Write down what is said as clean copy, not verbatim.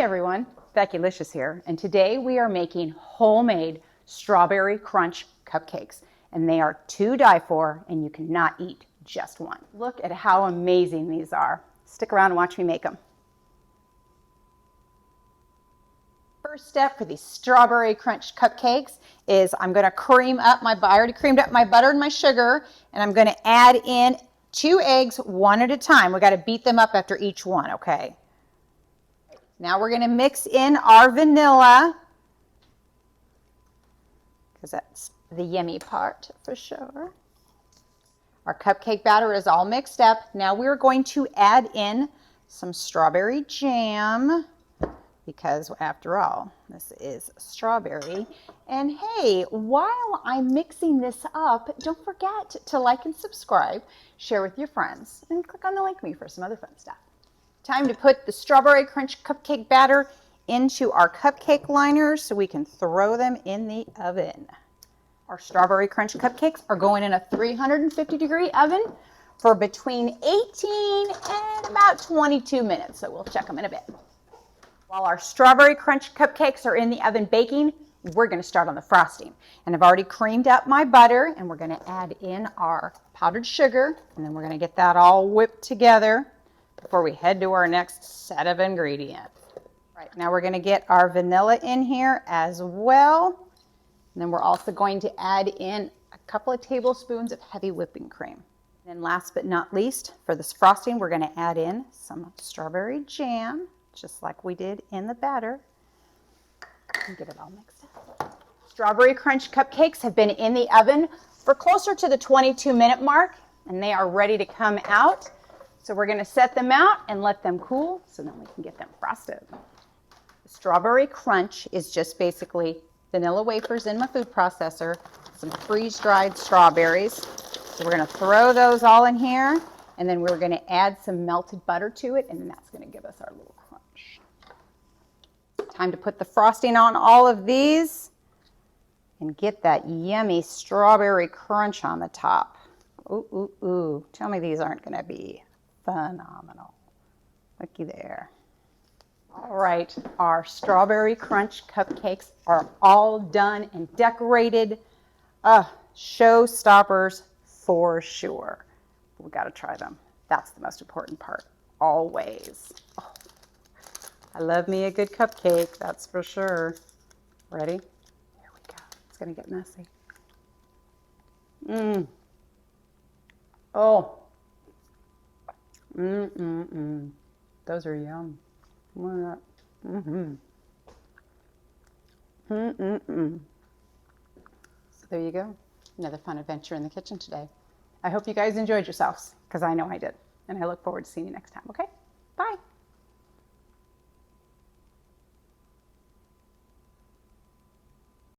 everyone, Becki-licious here, and today we are making homemade strawberry crunch cupcakes, and they are to die for, and you cannot eat just one. Look at how amazing these are. Stick around and watch me make them. First step for these strawberry crunch cupcakes is I'm going to cream up my, I already creamed up my butter and my sugar, and I'm going to add in 2 eggs one at a time. We got to beat them up after each one, okay? Now we're going to mix in our vanilla, because that's the yummy part for sure. Our cupcake batter is all mixed up. Now we're going to add in some strawberry jam, because after all, this is strawberry. And hey, while I'm mixing this up, don't forget to like and subscribe, share with your friends, and click on the link me for some other fun stuff. Time to put the strawberry crunch cupcake batter into our cupcake liners so we can throw them in the oven. Our strawberry crunch cupcakes are going in a 350-degree oven for between 18 and about 22 minutes, so we'll check them in a bit. While our strawberry crunch cupcakes are in the oven baking, we're going to start on the frosting. And I've already creamed up my butter, and we're going to add in our powdered sugar, and then we're going to get that all whipped together before we head to our next set of ingredients. Right, now we're going to get our vanilla in here as well. And then we're also going to add in a couple of tablespoons of heavy whipping cream. And then last but not least, for this frosting, we're going to add in some strawberry jam, just like we did in the batter. And get it all mixed up. Strawberry crunch cupcakes have been in the oven for closer to the 22-minute mark, and they are ready to come out. So we're going to set them out and let them cool so then we can get them frosted. The strawberry crunch is just basically vanilla wafers in my food processor, some freeze-dried strawberries. So we're going to throw those all in here, and then we're going to add some melted butter to it, and then that's going to give us our little crunch. Time to put the frosting on all of these and get that yummy strawberry crunch on the top. Ooh, ooh, ooh. Tell me these aren't going to be phenomenal. Looky there. All right, our strawberry crunch cupcakes are all done and decorated. Showstoppers for sure. We got to try them. That's the most important part, always. Oh, I love me a good cupcake, that's for sure. Ready? Here we go. It's going to get messy. Oh. Those are yum. So there you go. Another fun adventure in the kitchen today. I hope you guys enjoyed yourselves, because I know I did. And I look forward to seeing you next time, okay?